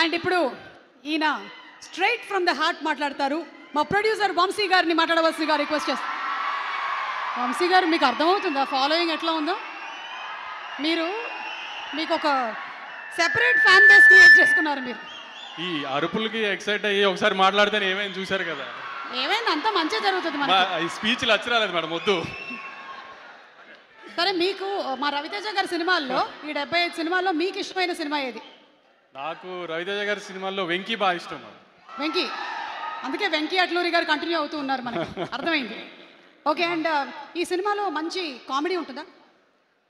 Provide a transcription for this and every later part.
And ఇప్పుడు ఈయన straight from the heart మాట్లాడతారు. మా ప్రొడ్యూసర్ వంశీ గారిని మాట్లాడవలసిందిగా రిక్వెస్ట్ చేస్తాను. వంశీ గారు, మీకు అర్థమవుతుందా ఫాలోయింగ్ ఎట్లా ఉందో? మీకు ఒక సెపరేట్ ఫ్యాన్ బేస్ క్రియేట్ చేసుకున్నారు మీరు. ఈ అరుపులకి ఎక్సైట్ అయ్యి ఒకసారి మాట్లాడితేనే ఏమైంది చూశారు కదా. ఏమైంది, అంతా మంచిగా జరుగుతుంది. ఈ స్పీచ్లు అచ్చరాలేదు మేడం, వద్దు. సరే, మీకు మా రవితేజ గారి సినిమాల్లో ఈ 75 సినిమాల్లో మీకు ఇష్టమైన సినిమా ఏది? నాకు రవితేజ గారి సినిమాల్లో వెంకీ బాగా ఇష్టం. వెంకీ, అందుకే వెంకీ అట్లూరి గారు కంటిన్యూ అవుతూ ఉన్నారు, మనకి అర్థమైంది. ఓకే, అండ్ ఈ సినిమాలో మంచి కామెడీ ఉంటుందా?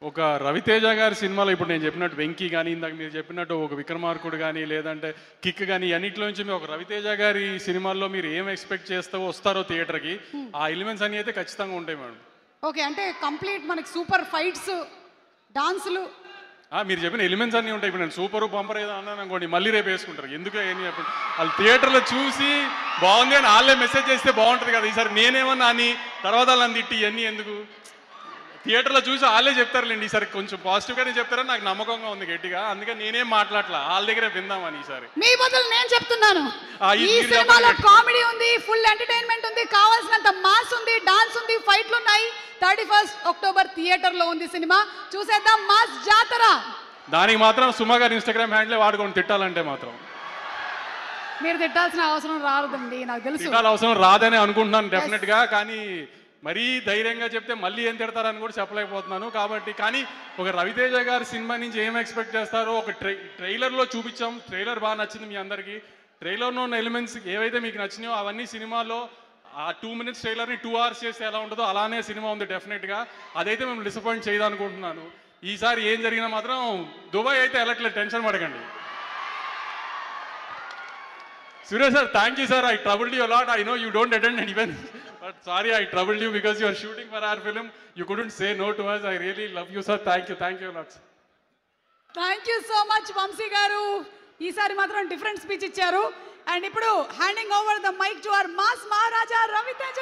ఒక రవితేజ గారి సినిమాలో ఇప్పుడు నేను చెప్పినట్టు వెంకీ కానీ, ఇందాక మీరు చెప్పినట్టు ఒక విక్రమార్కుడు కానీ, లేదంటే కిక్ కానీ, అన్నింటిలో నుంచి మీరు ఒక రవితేజ గారి సినిమాల్లో మీరు ఏం ఎక్స్పెక్ట్ చేస్తావో వస్తారో థియేటర్కి, ఆ ఎలిమెంట్స్ అన్నీ అయితే ఖచ్చితంగా ఉంటాయి మేడం. ఓకే, అంటే కంప్లీట్ మనకి సూపర్ ఫైట్స్, డాన్సులు, మీరు చెప్పిన ఎలిమెంట్స్ అన్నీ ఉంటాయి. ఇప్పుడు నేను సూపర్ బంపర్ ఏదో అన్నాను అనుకోండి, మళ్ళీ రేపు వేసుకుంటారు. ఎందుకు ఏం చెప్పండి, వాళ్ళు థియేటర్లో చూసి బాగుంది అని వాళ్ళే మెసేజ్ చేస్తే బాగుంటుంది కదా. ఈసారి నేనేమన్నా అని తర్వాత వాళ్ళని తిట్టి ఇవన్నీ ఎందుకు, థియేటర్లో చూసి వాళ్ళే చెప్తారులేండి. ఈసారి కొంచెం పాజిటివ్గానే చెప్తారని నాకు నమ్మకంగా ఉంది గట్టిగా. అందుకని నేనేం మాట్లాడలా, వాళ్ళ దగ్గరే విందామని. ఈసారి మీ బదులు నేను చెప్తున్నాను, ఈ సినిమాలో కామెడీ ఉంది, ఫుల్ ఎంటర్టైన్మెంట్ ఉంది, కావాల్సినంత మాస్ ఉంది, డాన్స్ ఉంది, ఫైట్లు ఉన్నాయి. 31 అక్టోబర్ థియేటర్లో ఉంది సినిమా, చూసేద్దాం మాస్ జాతర. దానికి మాత్రం సుమా గారి ఇన్స్టాగ్రామ్ హ్యాండిల్ వాడుకొని తిట్టాలంటే మాత్రం మీరు తిట్టాల్సిన అవసరం రాదండి, నాకు తెలుసు. తిట్టాల్సిన అవసరం రాదని అనుకుంటున్నాను డెఫినెట్గా. కానీ మరీ ధైర్యంగా చెప్తే మళ్ళీ ఏం తిడతారని కూడా చెప్పలేకపోతున్నాను. కాబట్టి కానీ ఒక రవితేజ గారి సినిమా నుంచి ఏం ఎక్స్పెక్ట్ చేస్తారో ఒక ట్రైలర్లో చూపించాం. ట్రైలర్ బాగా నచ్చింది మీ అందరికీ. ట్రైలర్లో ఉన్న ఎలిమెంట్స్ ఏవైతే మీకు నచ్చినాయో అవన్నీ సినిమాలో ఆ 2 minutes ట్రైలర్ని 2 hours చేస్తే ఎలా ఉంటుందో అలానే సినిమా ఉంది డెఫినెట్గా. అదైతే మేము డిసప్పాయింట్ చేయదనుకుంటున్నాను. ఈసారి ఏం జరిగినా మాత్రం దుబాయ్ అయితే వెళ్ళట్లేదు, టెన్షన్ పడకండి. Suresh sir, thank you sir. I troubled you a lot. I know you don't attend an event, but sorry I troubled you because you are shooting for our film. You couldn't say no to us. I really love you sir. Thank you a lot. Thank you so much Vamsi గారు, ఈసారి మాత్రం different speech ఇచ్చారు. And ఇప్పుడు handing over the mic to our mass Maharaja Raviteja.